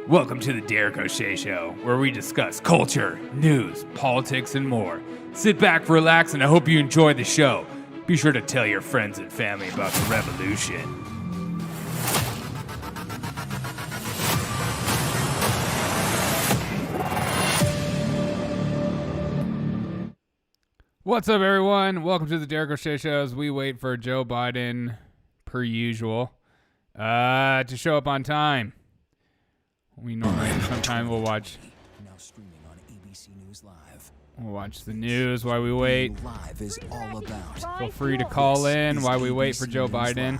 Welcome to the Derek O'Shea Show, where we discuss culture, news, politics, and more. Sit back, relax, and I hope you enjoy the show. Be sure to tell your friends and family about the revolution. What's up, everyone? Welcome to the Derek O'Shea Show as we wait for Joe Biden, per usual, to show up on time. We normally sometimes we'll watch. Now streaming on ABC News Live. We'll watch the news while we wait. Live is all about. Feel free to call in while we wait for Joe Biden.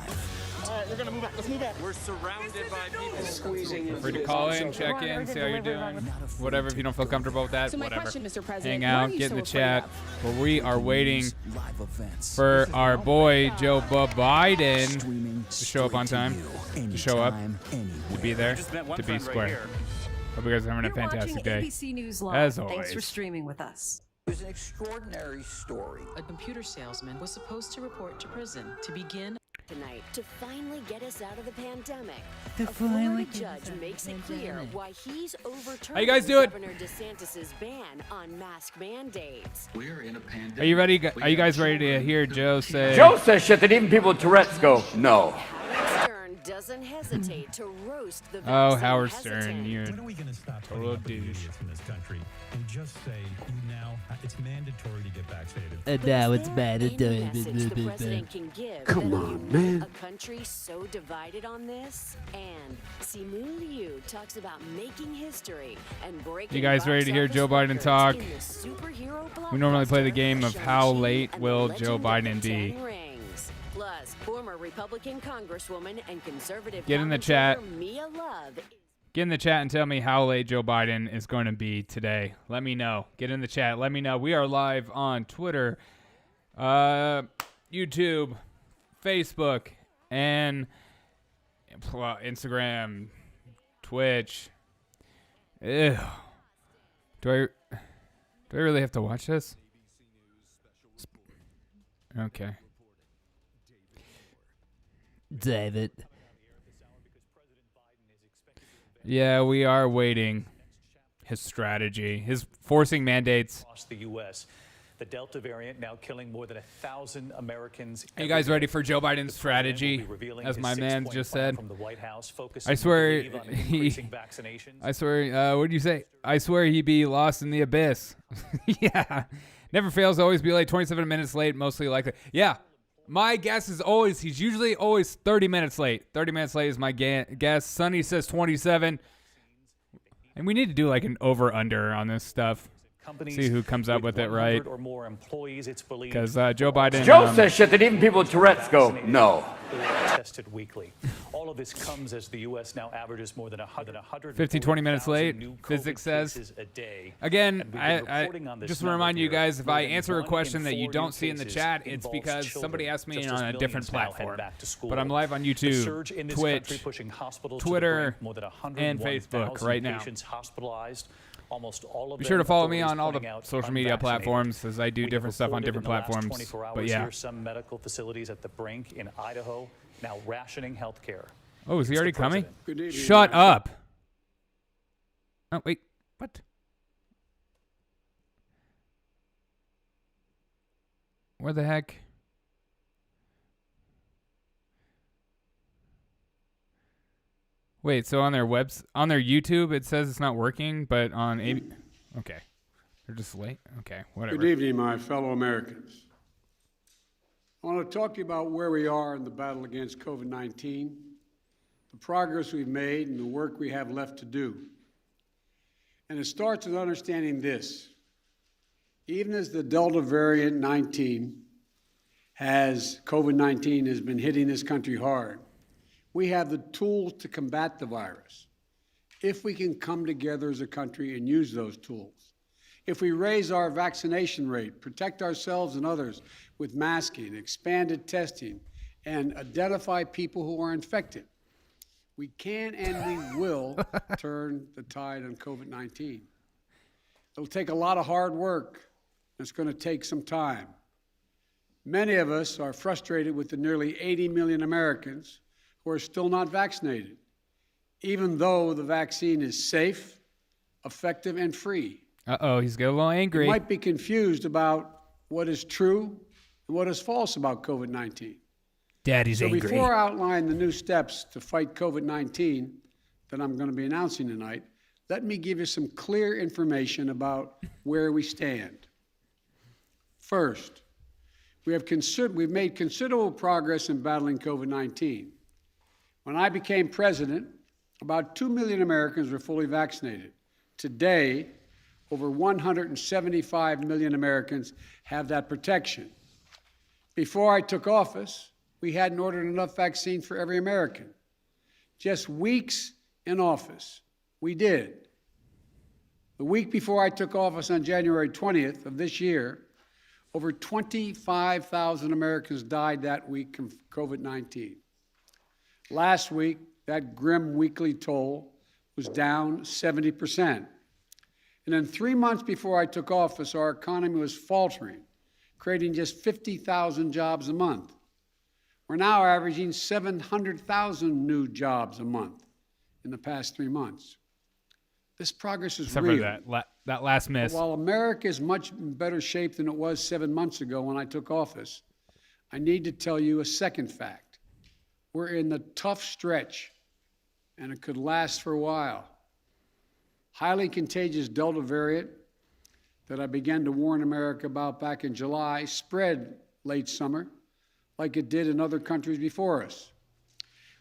We're gonna move back. Let's move back. We're surrounded by people. Squeezing Feel free to call in, check in, see how you're doing. Whatever, if you don't feel comfortable with that, So my whatever. question, Mr. President, Hang what are out, you get in so the chat. afraid But we are waiting Live events. for our boy Joe Biden Streaming to show up on time, to show up, anywhere. to be there, to be square. Hope you guys are having a fantastic day. ABC News Live. As Thanks for always. streaming with us. It was an extraordinary story. A computer salesman was supposed to report to prison to begin tonight to finally get us out of the pandemic. A Florida judge makes it clear why he's overturning How you guys doing? Governor DeSantis's ban on mask mandates. We're in a pandemic. Are you ready? Are you guys ready to hear Joe say? Joe says shit that even people with Tourette's go, no. Howard Stern doesn't hesitate to roast the Oh, vaccine Howard hesitant. Stern, you're When are we going to stop total putting up with douche. idiots in this country and just say it's mandatory to get vaccinated? But now is it's there any mandatory. message the president can give Come that on, leave man. A country so divided on this? And Simu Liu talks about making history and breaking. You guys ready to hear box Joe office Biden talk? records in the superhero We normally play the blockbuster game of how Shang-Chi late and will the Joe Legend of Biden the be. Ten Rings. Plus, former Republican Congresswoman and conservative Get in the commentator chat. Mia Love is Get in the chat and tell me how late Joe Biden is going to be today. Let me know. Get in the chat. Let me know. We are live on Twitter, YouTube, Facebook, and Instagram, Twitch. Ew. Do I really have to watch this? Okay. David. Yeah, we are waiting. His strategy, his forcing mandates. Across the U.S., the Delta variant now killing more than 1,000 Americans. Are you guys ready for Joe Biden's strategy? As my man just said. From the White House, I swear he. vaccinations. I swear. What did you say? I swear he be lost in the abyss. Yeah. Never fails. Always be late. 27 minutes late. Mostly likely. Yeah. My guess is always. He's usually always 30 minutes late. 30 minutes late is my guess. Sonny says 27. And we need to do like an over/under on this stuff. See who comes up with it right. Because Joe Biden. Joe says shit that even people with Tourette's go, no. Tested weekly. All of this comes as the U.S. now averages more than 100. 15, 20 minutes late, physics says. Again, I just want to remind you guys, if I answer a question that you don't see in the chat, it's because somebody asked me on a different platform. But I'm live on YouTube, Twitch, Twitter, and Facebook right now. Be sure to follow me on all the social media platforms as I do different stuff on different platforms. But yeah. Some medical facilities at the brink in Idaho now rationing health care. Oh, is he already coming? Shut up. Oh, wait. What? Where the heck? Wait, so on their YouTube it says it's not working, but on okay. They're just late? Okay, whatever. Good evening, my fellow Americans. I want to talk to you about where we are in the battle against COVID-19, the progress we've made, and the work we have left to do. And it starts with understanding this. Even as the Delta variant 19 COVID-19 has been hitting this country hard, we have the tools to combat the virus if we can come together as a country and use those tools. If we raise our vaccination rate, protect ourselves and others with masking, expanded testing, and identify people who are infected, we can and we will turn the tide on COVID-19. It'll take a lot of hard work. It's going to take some time. Many of us are frustrated with the nearly 80 million Americans who are still not vaccinated. even though the vaccine is safe, effective, and free. Uh-oh, he's getting a little angry. You might be confused about what is true and what is false about COVID-19. Daddy's So angry. before I outline the new steps to fight COVID-19 that I'm going to be announcing tonight, let me give you some clear information about where we stand. First, we've made considerable progress in battling COVID-19. When I became president, about 2 million Americans were fully vaccinated. Today, over 175 million Americans have that protection. Before I took office, we hadn't ordered enough vaccine for every American. Just weeks in office, we did. The week before I took office on January 20th of this year, over 25,000 Americans died that week from COVID-19. Last week, that grim weekly toll was down 70%. And in 3 months before I took office, our economy was faltering, creating just 50,000 jobs a month. We're now averaging 700,000 new jobs a month in the past 3 months. This progress is Except real. for that last miss. While America is much in better shape than it was 7 months ago when I took office, I need to tell you a second fact. We're in the tough stretch, and it could last for a while. Highly contagious Delta variant that I began to warn America about back in July spread late summer, like it did in other countries before us.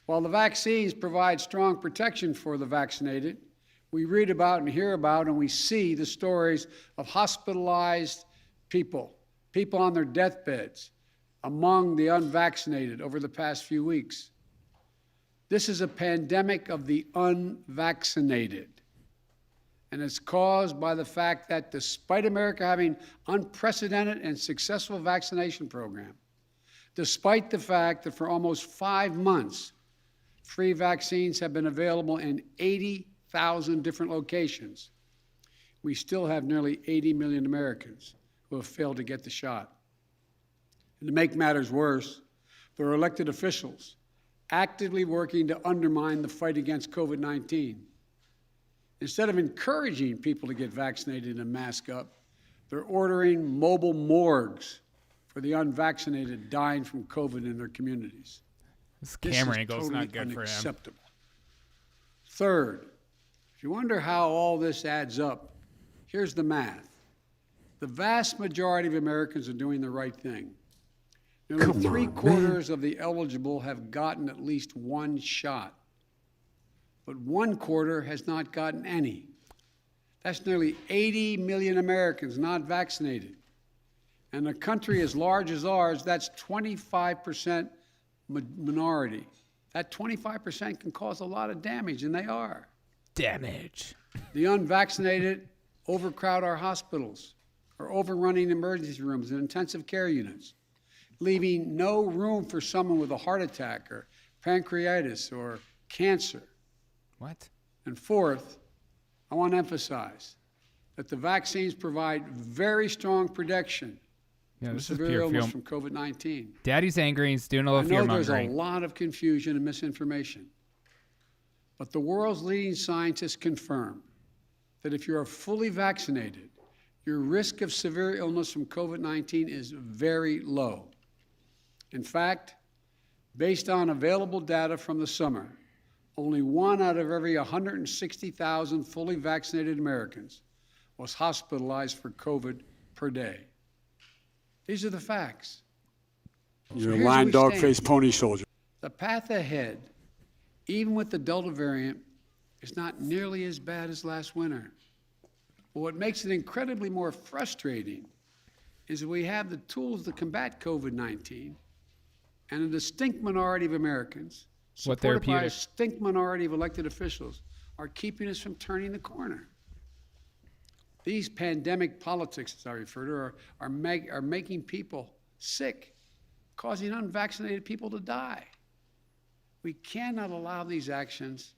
While the vaccines provide strong protection for the vaccinated, we read about and hear about and we see the stories of hospitalized people on their deathbeds among the unvaccinated over the past few weeks. This is a pandemic of the unvaccinated. And it's caused by the fact that despite America having unprecedented and successful vaccination program, despite the fact that for almost 5 months, free vaccines have been available in 80,000 different locations, we still have nearly 80 million Americans who have failed to get the shot. And to make matters worse, there are elected officials actively working to undermine the fight against COVID-19. Instead of encouraging people to get vaccinated and mask up, they're ordering mobile morgues for the unvaccinated dying from COVID in their communities. This camera angle's totally not good for him. unacceptable. Third, if you wonder how all this adds up, here's the math. The vast majority of Americans are doing the right thing. Nearly three-quarters of the eligible have gotten at least one shot, but 1/4 has not gotten any. That's nearly 80 million Americans not vaccinated. And a country as large as ours, that's 25% minority. That 25% can cause a lot of damage, and they are. Damage. The unvaccinated overcrowd our hospitals, are overrunning emergency rooms and intensive care units, leaving no room for someone with a heart attack or pancreatitis or cancer. What? And fourth, I want to emphasize that the vaccines provide very strong protection Yeah, from this is severe pure illness film. from COVID-19. Daddy's angry. He's doing a I little know fear there's a mongering. lot of confusion and misinformation, but the world's leading scientists confirm that if you are fully vaccinated, your risk of severe illness from COVID-19 is very low. In fact, based on available data from the summer, only 1 out of every 160,000 fully vaccinated Americans was hospitalized for COVID per day. These are the facts. You're here's a lying, where we dog-faced stand. pony soldier. The path ahead, even with the Delta variant, is not nearly as bad as last winter. But what makes it incredibly more frustrating is that we have the tools to combat COVID-19, and a distinct minority of Americans, What supported by a therapeutic? distinct minority of elected officials, are keeping us from turning the corner. These pandemic politics, as I refer to, are making people sick, causing unvaccinated people to die. We cannot allow these actions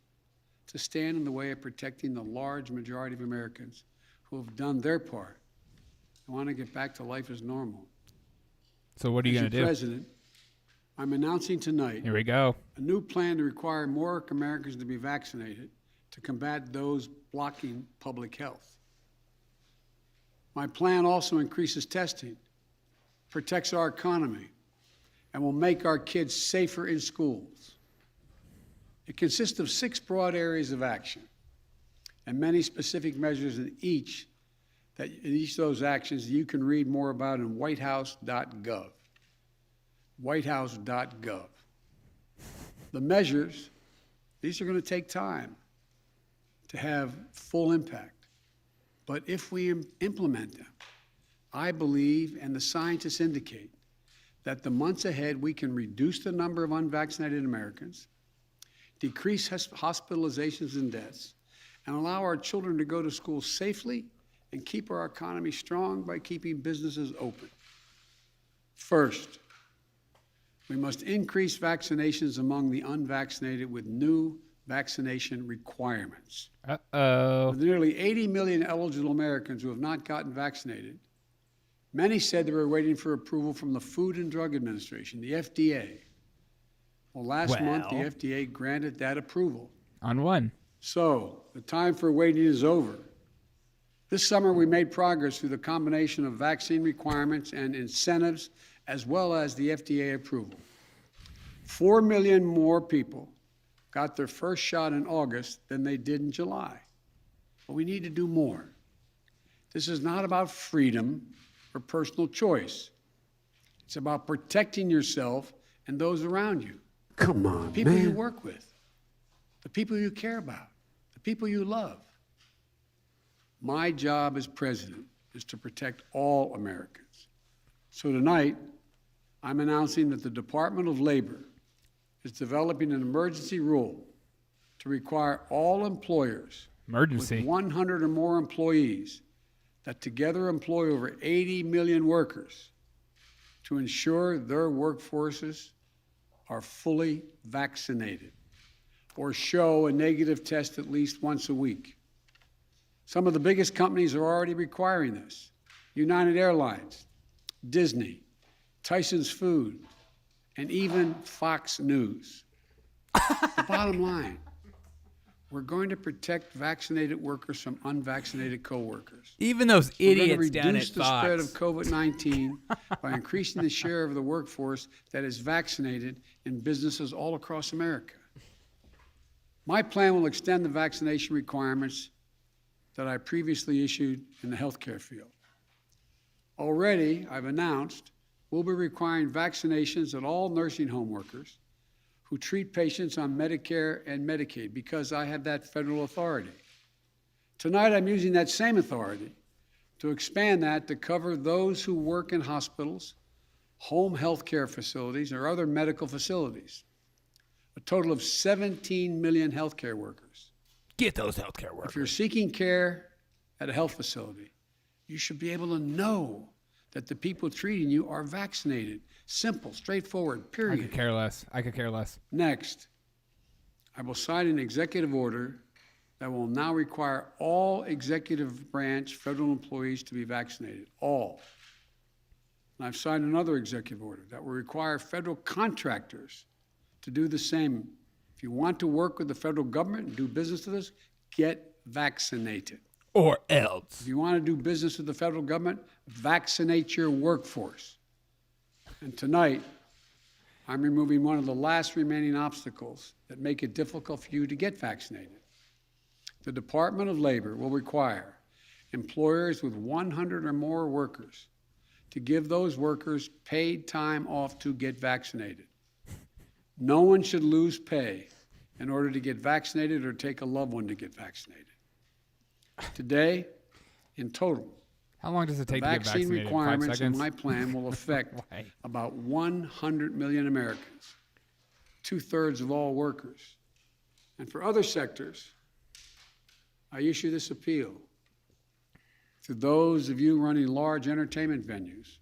to stand in the way of protecting the large majority of Americans who have done their part and want to get back to life as normal. So what are you As going to your do? president, I'm announcing tonight Here we go. a new plan to require more Americans to be vaccinated to combat those blocking public health. My plan also increases testing, protects our economy, and will make our kids safer in schools. It consists of 6 broad areas of action and many specific measures in each of those actions you can read more about in whitehouse.gov. whitehouse.gov. The measures, these are going to take time to have full impact. But if we implement them, I believe, and the scientists indicate, that the months ahead we can reduce the number of unvaccinated Americans, decrease hospitalizations and deaths, and allow our children to go to school safely and keep our economy strong by keeping businesses open. First, we must increase vaccinations among the unvaccinated with new vaccination requirements. Uh-oh. With nearly 80 million eligible Americans who have not gotten vaccinated, many said they were waiting for approval from the Food and Drug Administration, the FDA. Well, last month, the FDA granted that approval. On one. So, the time for waiting is over. This summer, we made progress through the combination of vaccine requirements and incentives, as well as the FDA approval. 4 million more people got their first shot in August than they did in July. But we need to do more. This is not about freedom or personal choice. It's about protecting yourself and those around you. Come on, the people man. you work with, the people you care about, the people you love. My job as president is to protect all Americans. So tonight, I'm announcing that the Department of Labor is developing an emergency rule to require all employers with 100 or more employees that together employ over 80 million workers to ensure their workforces are fully vaccinated or show a negative test at least once a week. Some of the biggest companies are already requiring this. United Airlines, Disney, Tyson's Food, and even Fox News. The bottom line, we're going to protect vaccinated workers from unvaccinated coworkers. Even those idiots down at Fox. We're going to reduce the spread of COVID-19 by increasing the share of the workforce that is vaccinated in businesses all across America. My plan will extend the vaccination requirements that I previously issued in the healthcare field. Already, I've announced we'll be requiring vaccinations of all nursing home workers who treat patients on Medicare and Medicaid because I have that federal authority. Tonight, I'm using that same authority to expand that to cover those who work in hospitals, home health care facilities, or other medical facilities. A total of 17 million healthcare workers. Get those healthcare workers. If you're seeking care at a health facility, you should be able to know that the people treating you are vaccinated. Simple, straightforward, period. I could care less. I could care less. Next, I will sign an executive order that will now require all executive branch federal employees to be vaccinated, all. And I've signed another executive order that will require federal contractors to do the same. If you want to work with the federal government and do business with us, get vaccinated. Or else. If you want to do business with the federal government, vaccinate your workforce. And tonight, I'm removing one of the last remaining obstacles that make it difficult for you to get vaccinated. The Department of Labor will require employers with 100 or more workers to give those workers paid time off to get vaccinated. No one should lose pay in order to get vaccinated or take a loved one to get vaccinated. Today, in total, how long does it take to get vaccine vaccinated? requirements 5 in seconds? my plan will affect about 100 million Americans, 2/3 of all workers. And for other sectors, I issue this appeal to those of you running large entertainment venues,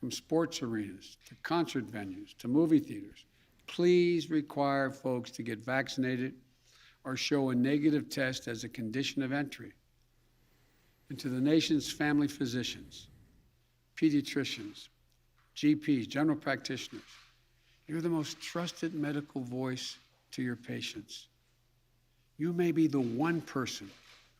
from sports arenas to concert venues to movie theaters. Please require folks to get vaccinated or show a negative test as a condition of entry. And to the nation's family physicians, pediatricians, GPs, general practitioners, You're the most trusted medical voice to your patients. You may be the one person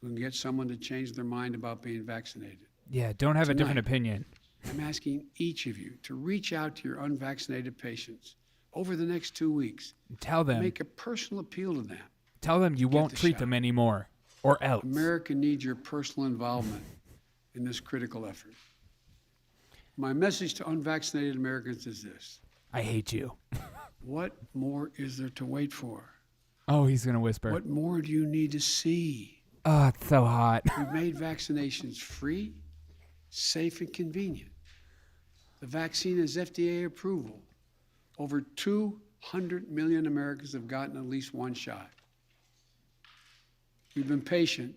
who can get someone to change their mind about being vaccinated. Yeah, don't have a different Tonight, opinion. I'm asking each of you to reach out to your unvaccinated patients over the next 2 weeks. Tell them. Make a personal appeal to them. Tell them you won't the treat shot. them anymore, or else. America needs your personal involvement in this critical effort. My message to unvaccinated Americans is this. I hate you. What more is there to wait for? Oh, he's going to whisper. What more do you need to see? Oh, it's so hot. We've made vaccinations free, safe, and convenient. The vaccine has FDA approval. Over 200 million Americans have gotten at least one shot. We've been patient,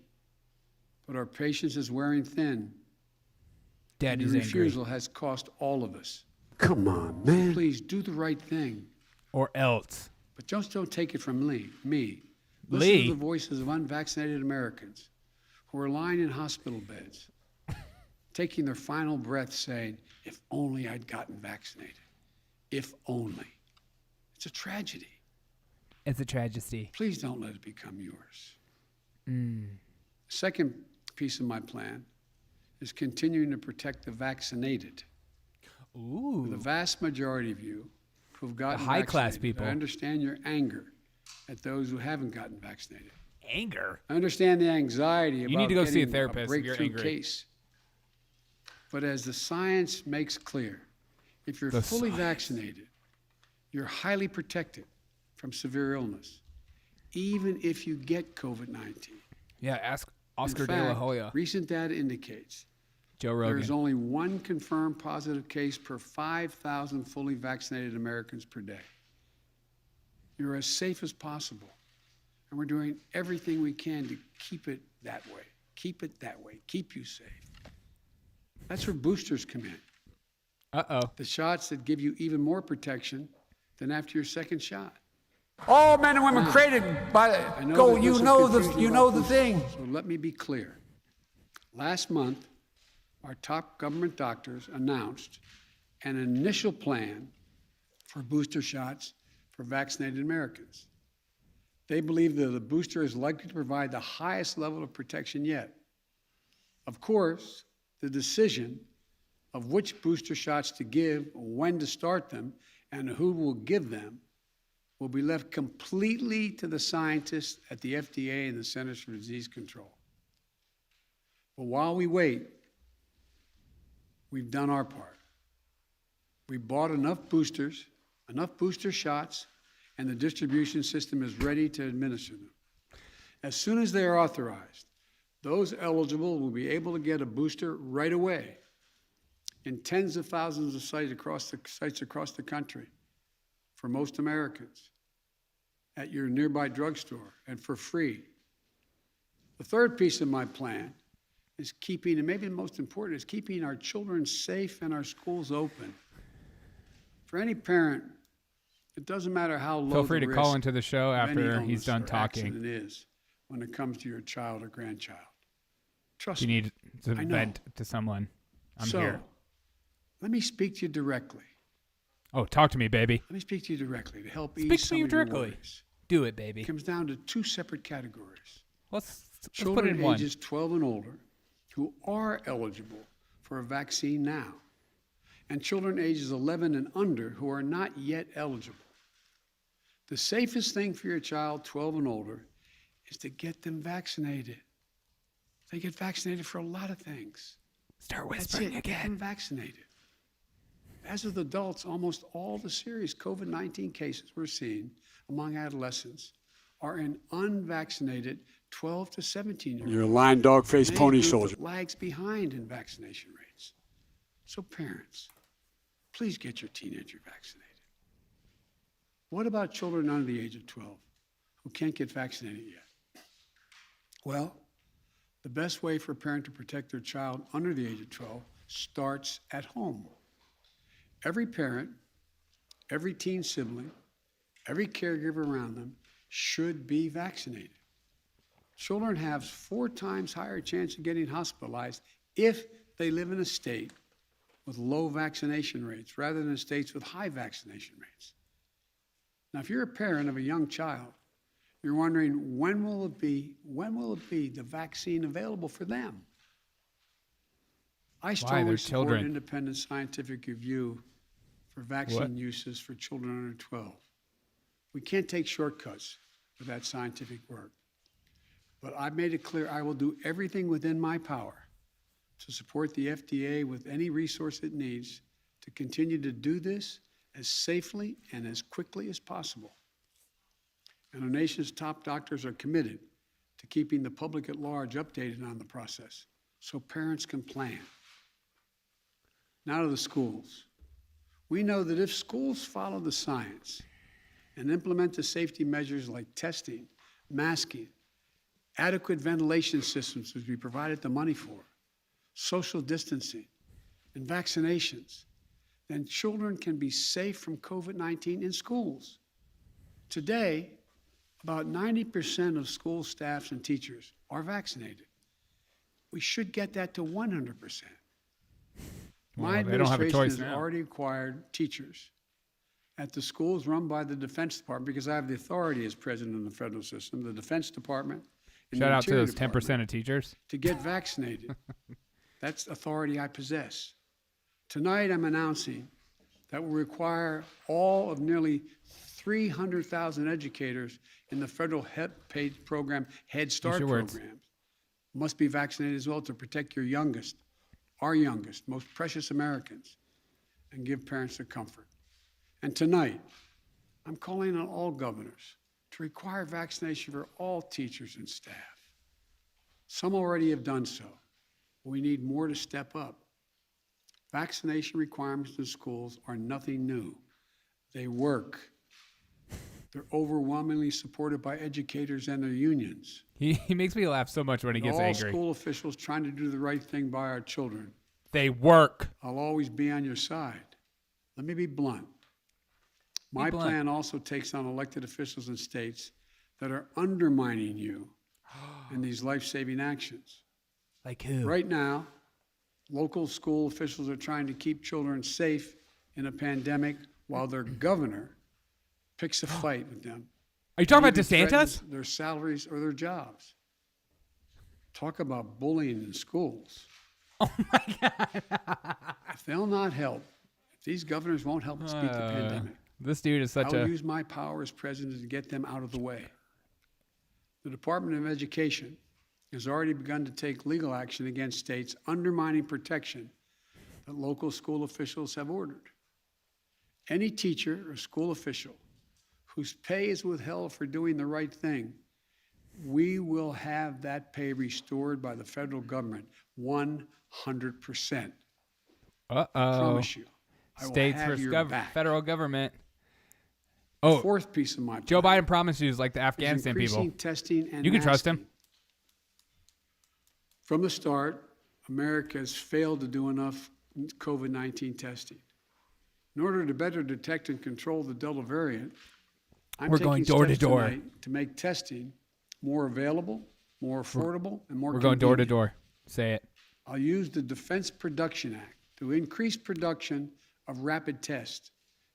but our patience is wearing thin. Daddy's Your angry. refusal has cost all of us. Come on, man. Please do the right thing, Or else. but just don't take it from me. Listen Lee? to the voices of unvaccinated Americans who are lying in hospital beds, taking their final breath saying, if only I'd gotten vaccinated. If only. It's a tragedy. It's a tragedy. Please don't let it become yours. The second piece of my plan is continuing to protect the vaccinated. Ooh. The vast majority of you who have gotten high-class vaccinated, people. I understand your anger at those who haven't gotten vaccinated. Anger. I understand the anxiety about need to go see a getting therapist if you're breakthrough angry. case. But as the science makes clear, if you're The fully science. vaccinated, you're highly protected from severe illness, even if you get COVID-19. Yeah, ask Oscar In De La fact, Hoya. recent data indicates Joe there is Rogan. only one confirmed positive case per 5,000 fully vaccinated Americans per day. You're as safe as possible, and we're doing everything we can to keep it that way. Keep it that way. Keep you safe. That's where boosters come in. Uh-oh. The shots that give you even more protection than after your second shot. All men and women created by I know go. that You there's some know confusion about boosters, thing. So let me be clear. Last month, our top government doctors announced an initial plan for booster shots for vaccinated Americans. They believe that the booster is likely to provide the highest level of protection yet. Of course, the decision of which booster shots to give, when to start them, and who will give them will be left completely to the scientists at the FDA and the Centers for Disease Control. But while we wait, we've done our part. We bought enough booster shots, and the distribution system is ready to administer them. As soon as they are authorized, those eligible will be able to get a booster right away in tens of thousands of sites across the country for most Americans at your nearby drugstore and for free. The third piece of my plan is keeping, and maybe the most important, is keeping our children safe and our schools open. For any parent, it doesn't matter how low Feel free the to call risk into the show of any after he's illness done or talking. accident is when it comes to your child or grandchild. Trust You me. need to I know. vent to someone. I'm So, here. let me speak to you directly. Oh, talk to me, baby. Let me speak to you directly to help Speak ease to some me of your directly. worries. Do it, baby. It comes down to two separate categories. Let's put it Children in one. ages 12 and older who are eligible for a vaccine now, and children ages 11 and under who are not yet eligible. The safest thing for your child 12 and older is to get them vaccinated. They get vaccinated for a lot of things. Start That's whispering it. Get them again. vaccinated. As with adults, almost all the serious COVID-19 cases we're seeing among adolescents are in unvaccinated 12 to 17-year-olds. You're a lying dog-faced pony soldier. Lags behind in vaccination rates. So parents, please get your teenager vaccinated. What about children under the age of 12 who can't get vaccinated yet? Well, the best way for a parent to protect their child under the age of 12 starts at home. Every parent, every teen sibling, every caregiver around them should be vaccinated. Children have 4 times higher chance of getting hospitalized if they live in a state with low vaccination rates rather than states with high vaccination rates. Now, if you're a parent of a young child, you're wondering, when will it be the vaccine available for them? I strongly support independent scientific review for vaccine uses for children under 12. We can't take shortcuts with that scientific work. But I've made it clear I will do everything within my power to support the FDA with any resource it needs to continue to do this as safely and as quickly as possible. And our nation's top doctors are committed to keeping the public at large updated on the process so parents can plan. Now to the schools. We know that if schools follow the science and implement the safety measures like testing, masking, adequate ventilation systems, which we provided the money for, social distancing, and vaccinations, then children can be safe from COVID-19 in schools. Today, about 90% of school staffs and teachers are vaccinated. We should get that to 100%. My administration has already required teachers at the schools run by the Defense Department, because I have the authority as president of the federal system, the Defense Department, and shout the out to Interior those 10% of teachers, to get vaccinated. That's authority I possess. Tonight, I'm announcing that will require all of nearly 300,000 educators in the federal paid program, Head Start programs, must be vaccinated as well to protect your youngest, our youngest, most precious Americans, and give parents the comfort. And tonight, I'm calling on all governors to require vaccination for all teachers and staff. Some already have done so. We need more to step up. Vaccination requirements in schools are nothing new. They work. They're overwhelmingly supported by educators and their unions. He makes me laugh so much when he gets angry. All school officials trying to do the right thing by our children. They work. I'll always be on your side. Let me be blunt. My plan also takes on elected officials in states that are undermining you in these life-saving actions. Like who? Right now, local school officials are trying to keep children safe in a pandemic while their governor picks a fight with them. Are you talking about DeSantis? Their salaries or their jobs. Talk about bullying in schools. Oh my God. If they'll not help, if these governors won't help us beat the pandemic, this dude is such I'll use my power as president to get them out of the way. The Department of Education has already begun to take legal action against states undermining protection that local school officials have ordered. Any teacher or school official whose pay is withheld for doing the right thing, we will have that pay restored by the federal government 100%. Uh-oh. I promise you. States versus federal government. Oh, fourth piece of my plan. Joe Biden promised you, like the Afghanistan people. Testing and you can trust him. From the start, America has failed to do enough COVID-19 testing. In order to better detect and control the Delta variant, we're going door to door to make testing more available, more affordable, and more convenient. We're going door to door. Say it. I'll use the Defense Production Act to increase production of rapid tests,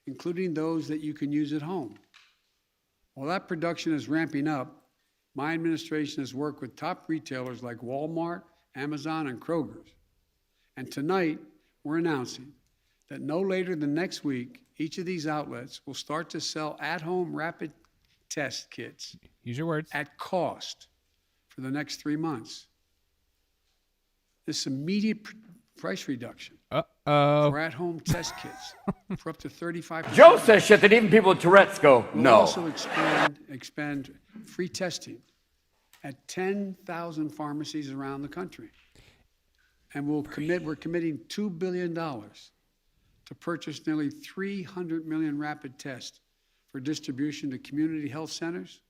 including those that you can use at home. While that production is ramping up, my administration has worked with top retailers like Walmart, Amazon, and Kroger's. And tonight, we're announcing that no later than next week, each of these outlets will start to sell at-home rapid test kits. Use your words. At cost for the next 3 months. This immediate price reduction for at-home test kits for up to 35%. Joe says shit that even people with Tourette's go, no. We'll also expand free testing at 10,000 pharmacies around the country. And we're committing $2 billion to purchase nearly 300 million rapid tests for distribution to community health centers,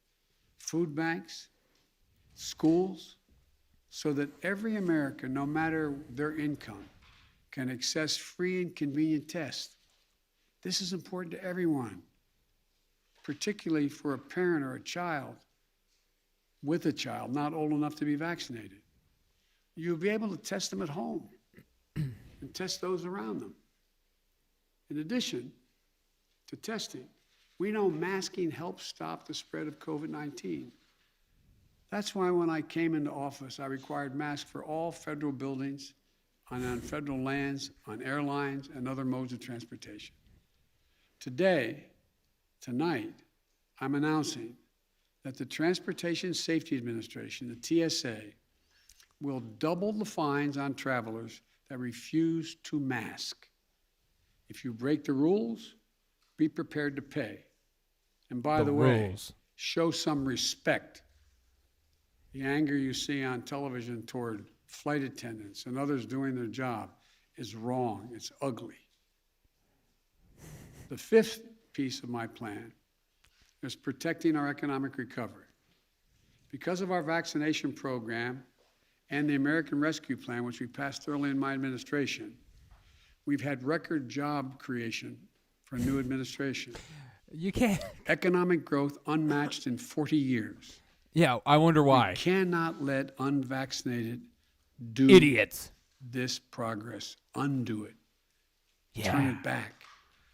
food banks, schools, so that every American, no matter their income, can access free and convenient tests. This is important to everyone, particularly for a parent or a child with a child not old enough to be vaccinated. You'll be able to test them at home and test those around them. In addition to testing, We know masking helps stop the spread of COVID-19. That's why when I came into office, I required masks for all federal buildings, on federal lands, on airlines, and other modes of transportation. Tonight, I'm announcing that the Transportation Safety Administration, the TSA, will double the fines on travelers that refuse to mask. If you break the rules, be prepared to pay. And by the way, show some respect. The anger you see on television toward flight attendants and others doing their job is wrong. It's ugly. The fifth piece of my plan is protecting our economic recovery. Because of our vaccination program and the American Rescue Plan, which we passed early in my administration, we've had record job creation for a new administration. You can't. Economic growth unmatched in 40 years. Yeah, I wonder why. We cannot let unvaccinated do idiots this progress. Undo it. Yeah. Turn it back.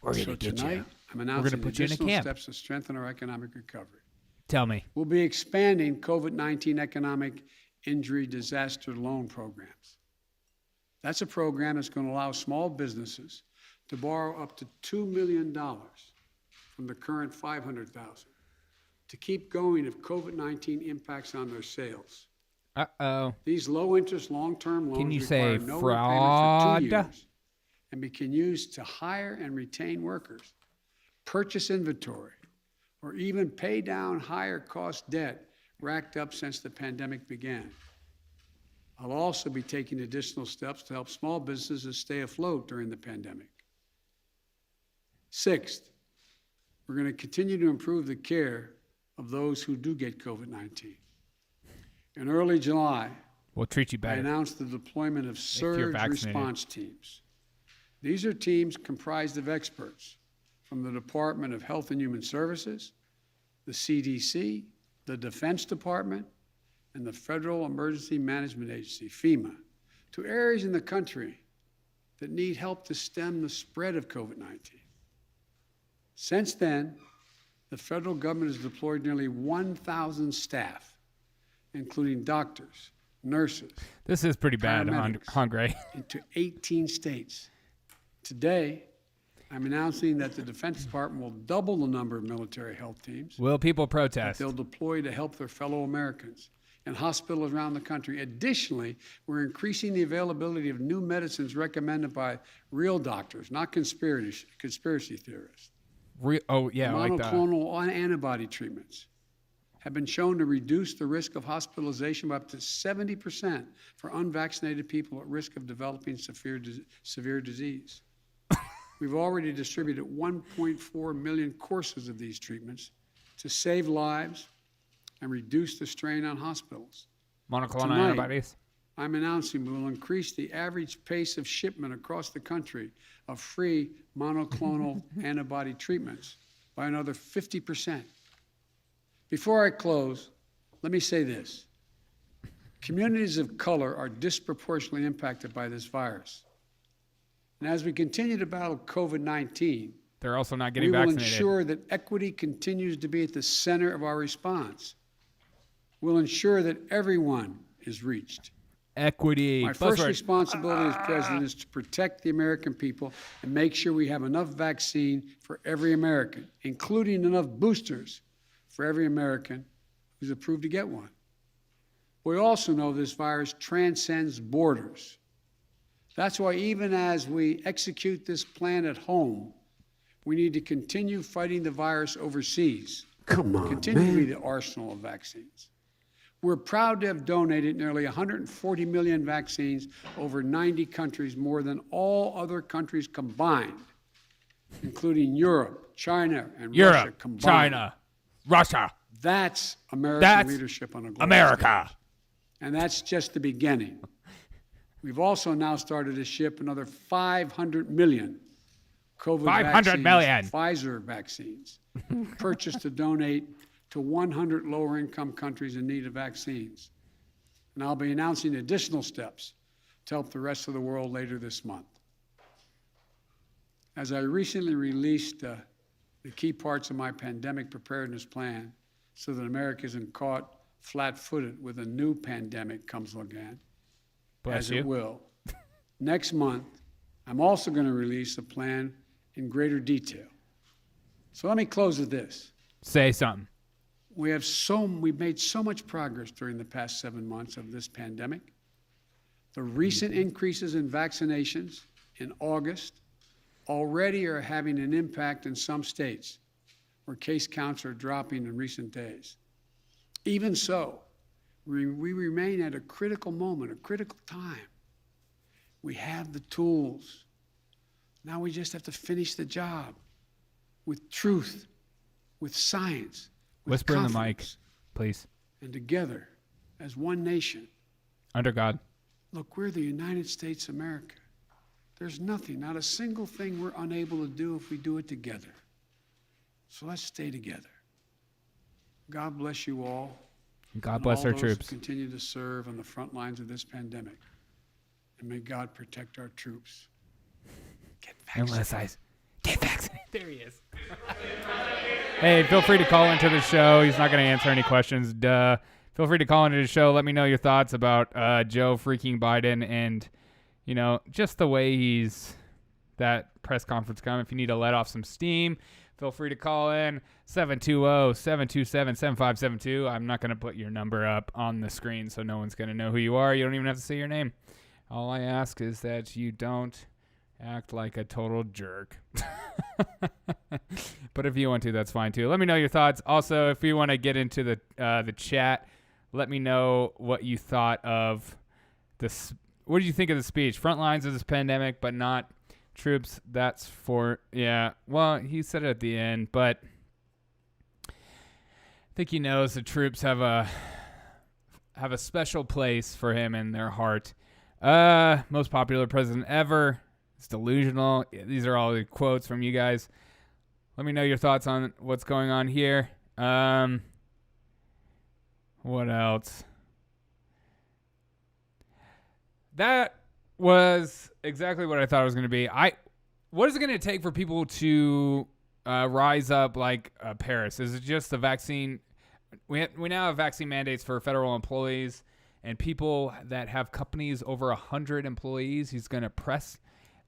We're gonna get tonight, you. I'm announcing put you in a additional camp. steps to strengthen our economic recovery. Tell me. We'll be expanding COVID-19 economic injury disaster loan programs. That's a program that's going to allow small businesses to borrow up to $2 million from the current $500,000 to keep going if COVID-19 impacts on their sales. Uh-oh. These low-interest, long-term loans Can you require say no fraud? repayment for 2 years and be can used to hire and retain workers, purchase inventory, or even pay down higher-cost debt racked up since the pandemic began. I'll also be taking additional steps to help small businesses stay afloat during the pandemic. Sixth, we're going to continue to improve the care of those who do get COVID-19. In early July, We'll treat you I better. announced the deployment of you're surge vaccinated. response teams. These are teams comprised of experts from the Department of Health and Human Services, the CDC, the Defense Department, and the Federal Emergency Management Agency, FEMA, to areas in the country that need help to stem the spread of COVID-19. Since then, the federal government has deployed nearly 1,000 staff, including doctors, nurses, This is pretty bad, paramedics, Hungry. into 18 states. Today, I'm announcing that the Defense Department will double the number of military health teams Will people that protest? they'll deploy to help their fellow Americans and hospitals around the country. Additionally, we're increasing the availability of new medicines recommended by real doctors, not conspiracy theorists. Oh, yeah, like that. Monoclonal antibody treatments have been shown to reduce the risk of hospitalization by up to 70% for unvaccinated people at risk of developing severe disease. We've already distributed 1.4 million courses of these treatments to save lives and reduce the strain on hospitals. Monoclonal Tonight, antibodies. I'm announcing we will increase the average pace of shipment across the country of free monoclonal antibody treatments by another 50%. Before I close, let me say this. Communities of color are disproportionately impacted by this virus. And as we continue to battle COVID-19, They're also not we getting will vaccinated. ensure that equity continues to be at the center of our response. We'll ensure that everyone is reached. Equity. My first Buzzword. responsibility as president is to protect the American people and make sure we have enough vaccine for every American, including enough boosters for every American who's approved to get one. We also know this virus transcends borders. That's why even as we execute this plan at home, we need to continue fighting the virus overseas. Come on, Continue to be the arsenal of vaccines. We're proud to have donated nearly 140 million vaccines over 90 countries, more than all other countries combined, including Europe, China, and Russia Europe, combined. China, Russia. That's American That's leadership on a global America. stage. And that's just the beginning. We've also now started to ship another 500 million COVID 500 vaccines, million. Pfizer vaccines, purchased to donate to 100 lower-income countries in need of vaccines. And I'll be announcing additional steps to help the rest of the world later this month. As I recently released the key parts of my pandemic preparedness plan so that America isn't caught flat-footed with a new pandemic comes again, as it will. Next month, I'm also going to release a plan in greater detail. So let me close with this. Say something. We've made so much progress during the past 7 months of this pandemic. The recent increases in vaccinations in August already are having an impact in some states where case counts are dropping in recent days. Even so, we remain at a critical moment, a critical time. We have the tools. Now we just have to finish the job with truth, with science, with Whisper in the mic, confidence, please. and together as one nation. Under God. Look, we're the United States of America. There's nothing, not a single thing we're unable to do if we do it together. So let's stay together. God bless you all. God bless our those troops. who continue to serve on the front lines of this pandemic. And may God protect our troops. Get vaccinated. Get vaccinated. There he is. Hey, feel free to call into the show. He's not going to answer any questions. Duh. Feel free to call into the show. Let me know your thoughts about Joe freaking Biden and, you know, just the way he's that press conference come. If you need to let off some steam, feel free to call in 720-727-7572. I'm not going to put your number up on the screen so no one's going to know who you are. You don't even have to say your name. All I ask is that you don't act like a total jerk. But if you want to, that's fine too. Let me know your thoughts. Also, if you want to get into the chat, let me know what you thought of this. What did you think of the speech? Front lines of this pandemic, but not troops. That's for, yeah. Well, he said it at the end, but I think he knows the troops have a special place for him in their heart. Most popular president ever. It's delusional. These are all the quotes from you guys. Let me know your thoughts on what's going on here. What else? That was exactly what I thought it was going to be. What is it going to take for people to rise up like Paris? Is it just the vaccine? We now have vaccine mandates for federal employees and people that have companies over 100 employees. He's going to press.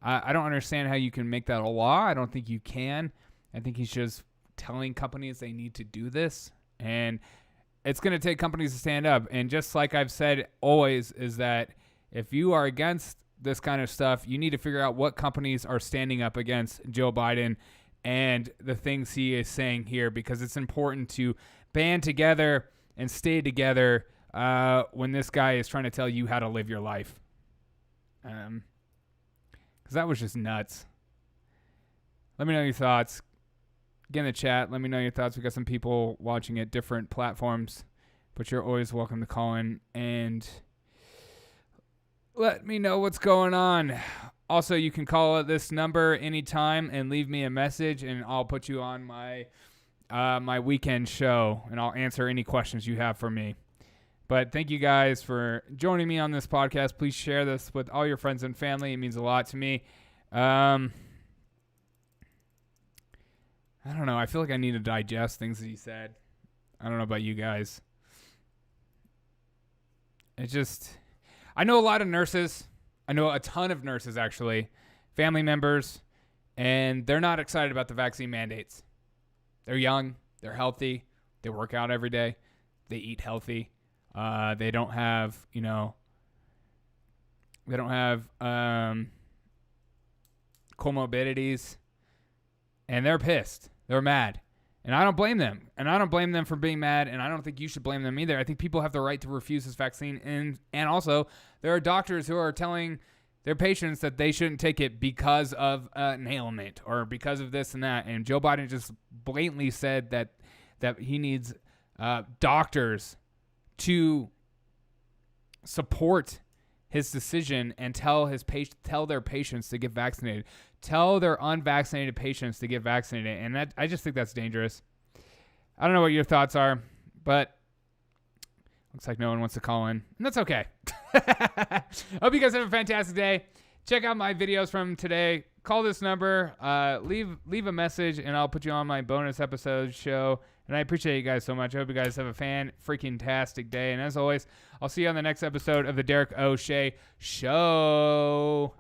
I don't understand how you can make that a law. I don't think you can. I think he's just telling companies they need to do this. And it's going to take companies to stand up. And just like I've said always is that if you are against this kind of stuff, you need to figure out what companies are standing up against Joe Biden and the things he is saying here, because it's important to band together and stay together when this guy is trying to tell you how to live your life. Because that was just nuts. Let me know your thoughts. Get in the chat. Let me know your thoughts. We got some people watching at different platforms, but you're always welcome to call in and let me know what's going on. Also, you can call this number anytime and leave me a message, and I'll put you on my my weekend show, and I'll answer any questions you have for me. But thank you guys for joining me on this podcast. Please share this with all your friends and family. It means a lot to me. I don't know. I feel like I need to digest things that he said. I don't know about you guys. I know a lot of nurses. I know a ton of nurses, actually, family members, and they're not excited about the vaccine mandates. They're young. They're healthy. They work out every day. They eat healthy. They don't have, comorbidities, and they're pissed. They're mad, and I don't blame them. And I don't blame them for being mad, and I don't think you should blame them either. I think people have the right to refuse this vaccine, and also there are doctors who are telling their patients that they shouldn't take it because of an ailment or because of this and that. And Joe Biden just blatantly said that he needs doctors to support his decision and tell their patients to get vaccinated, tell their unvaccinated patients to get vaccinated. And I just think that's dangerous. I don't know what your thoughts are, but looks like no one wants to call in, and that's okay. I hope you guys have a fantastic day. check out my videos from today. Call this number, leave a message, and I'll put you on my bonus episode show. And I appreciate you guys so much. I hope you guys have a fan-freaking-tastic day. And as always, I'll see you on the next episode of the Derek O'Shea Show.